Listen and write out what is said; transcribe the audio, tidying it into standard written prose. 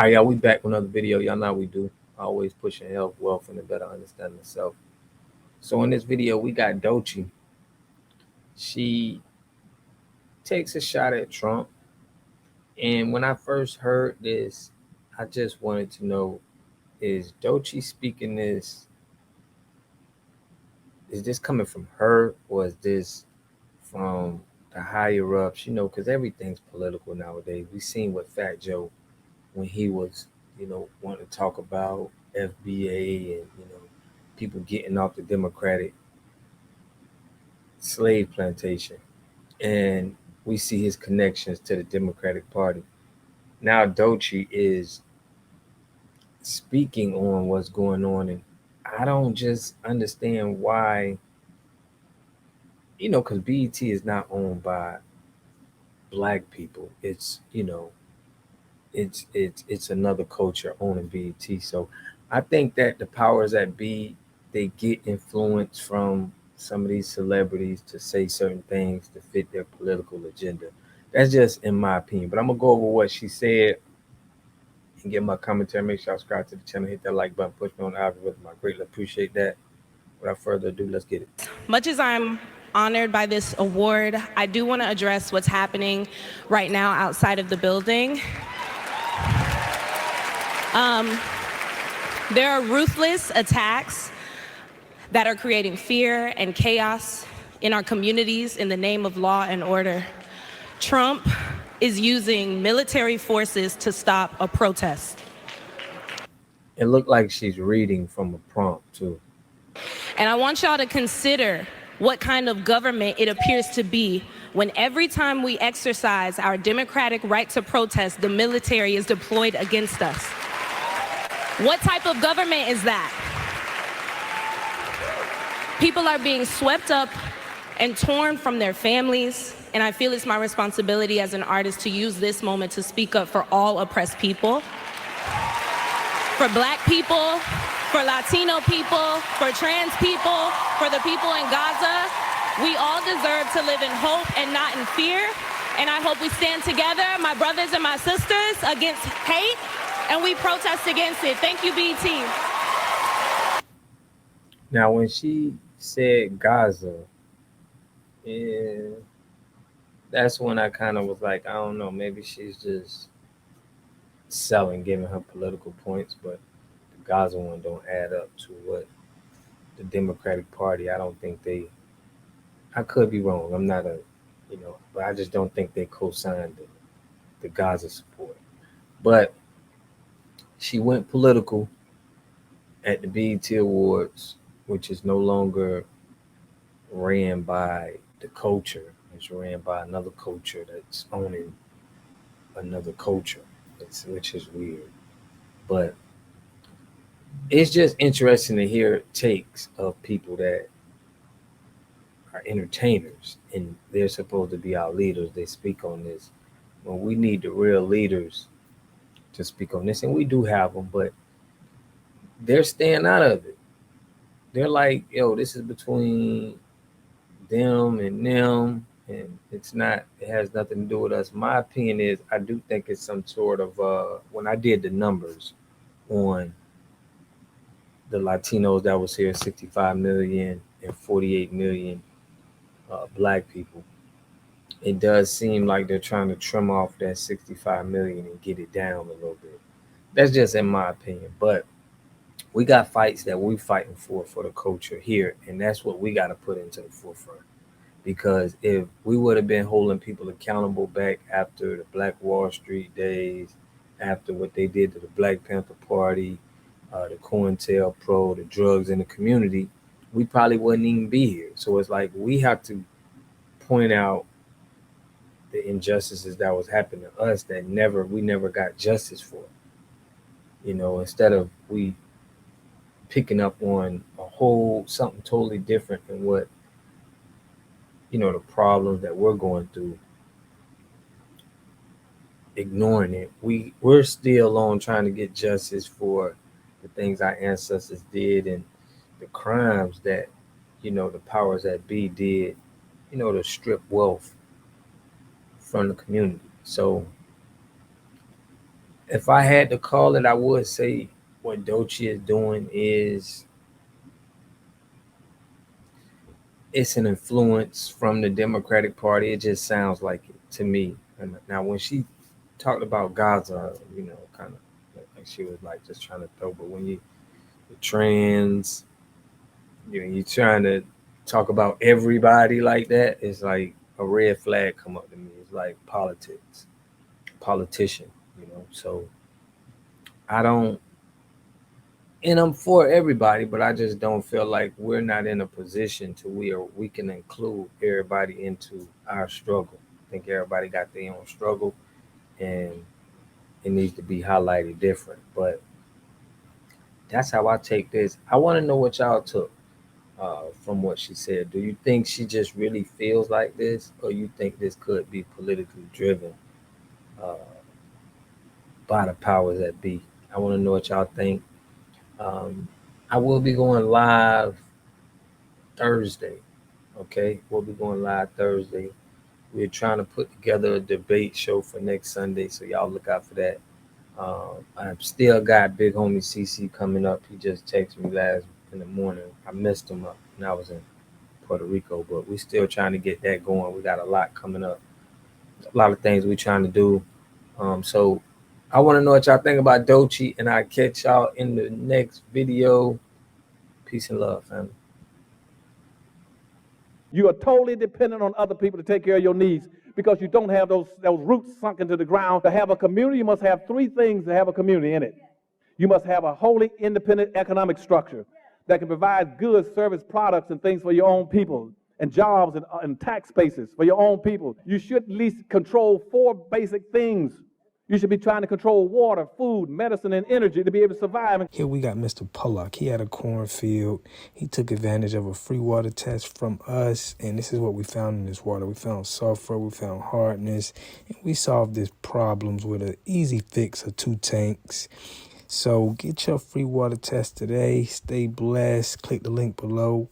All right, y'all, we back with another video. Y'all know how we do. Always pushing health, wealth, and a better understanding of self. So in this video, we got Doechii. She takes a shot at Trump. And when I first heard this, I just wanted to know, is Doechii speaking this, is this coming from her or is this from the higher ups? Because everything's political nowadays. We seen what Fat Joe, when he was, wanting to talk about FBA and, people getting off the Democratic slave plantation. And we see his connections to the Democratic Party. Now Doechii is speaking on what's going on, and I don't just understand why, because BET is not owned by black people. It's another culture owning BET. So I think that the powers that be, they get influence from some of these celebrities to say certain things to fit their political agenda. That's just in my opinion. But I'm gonna go over what she said and give my commentary. Make sure y'all subscribe to the channel, hit that like button, push me on the algorithm. I greatly appreciate that. Without further ado, let's get it. Much as I'm honored by this award, I do want to address what's happening right now outside of the building. There are ruthless attacks that are creating fear and chaos in our communities in the name of law and order. Trump is using military forces to stop a protest. It looked like she's reading from a prompt too. And I want y'all to consider what kind of government it appears to be when every time we exercise our democratic right to protest, the military is deployed against us. What type of government is that? People are being swept up and torn from their families, and I feel it's my responsibility as an artist to use this moment to speak up for all oppressed people, for Black people, for Latino people, for trans people, for the people in Gaza. We all deserve to live in hope and not in fear, and I hope we stand together, my brothers and my sisters, against hate, and we protest against it. Thank you, BT. Now, when she said Gaza, that's when I kind of was like, I don't know, maybe she's just selling, giving her political points, but the Gaza one don't add up to what the Democratic Party, I don't think I could be wrong. I'm not but I just don't think they co-signed the Gaza support. But she went political at the BET Awards, which is no longer ran by the culture. It's ran by another culture that's owning another culture, which is weird. But it's just interesting to hear takes of people that are entertainers and they're supposed to be our leaders. They speak on this. Well, we need the real leaders to speak on this, and we do have them, but they're staying out of it. They're like, yo, this is between them and them, and it has nothing to do with us. My opinion is, I do think it's some sort of, when I did the numbers on the Latinos that was here, 65 million and 48 million Black people, it does seem like they're trying to trim off that 65 million and get it down a little bit. That's just in my opinion. But we got fights that we're fighting for the culture here, and that's what we got to put into the forefront. Because if we would have been holding people accountable back after the Black Wall Street days, after what they did to the Black Panther Party, the COINTELPRO, the drugs in the community, we probably wouldn't even be here. So it's like we have to point out the injustices that was happening to us that we never got justice for. Instead of we picking up on something totally different than what the problems that we're going through, ignoring it. We're still on trying to get justice for the things our ancestors did and the crimes that the powers that be did, to strip wealth from the community. So If I had to call it, I would say what Doechii is doing is it's an influence from the Democratic Party. It just sounds like it to me. And now, when she talked about Gaza, kind of like she was like just trying to throw, but when you the trans, you trying to talk about everybody like that, it's like a red flag come up to me. It's like politics, politician, So I don't, and I'm for everybody, but I just don't feel like we're not in a position to we can include everybody into our struggle. I think everybody got their own struggle, and it needs to be highlighted different. But that's how I take this. I want to know what y'all took from what she said. Do you think she just really feels like this, or you think this could be politically driven uh, by the powers that be? I want to know what y'all think. Um, I will be going live Thursday. Okay, we'll be going live Thursday. We're trying to put together a debate show for next Sunday, so y'all look out for that. I've still got big homie CC coming up. He just texted me last in the morning. I missed him up when I was in Puerto Rico, but we still trying to get that going. We got a lot coming up, a lot of things we trying to do. So I want to know what y'all think about Doechii, and I'll catch y'all in the next video. Peace and love, family. You are totally dependent on other people to take care of your needs because you don't have those roots sunk into the ground. To have a community, you must have three things to have a community in it. You must have a wholly independent economic structure that can provide goods, service, products, and things for your own people, and jobs and tax spaces for your own people. You should at least control four basic things. You should be trying to control water, food, medicine, and energy to be able to survive. Here we got Mr. Pollock. He had a cornfield. He took advantage of a free water test from us, and this is what we found in this water. We found sulfur, we found hardness, and we solved these problems with an easy fix of 2 tanks. So get your free water test today. Stay blessed. Click the link below.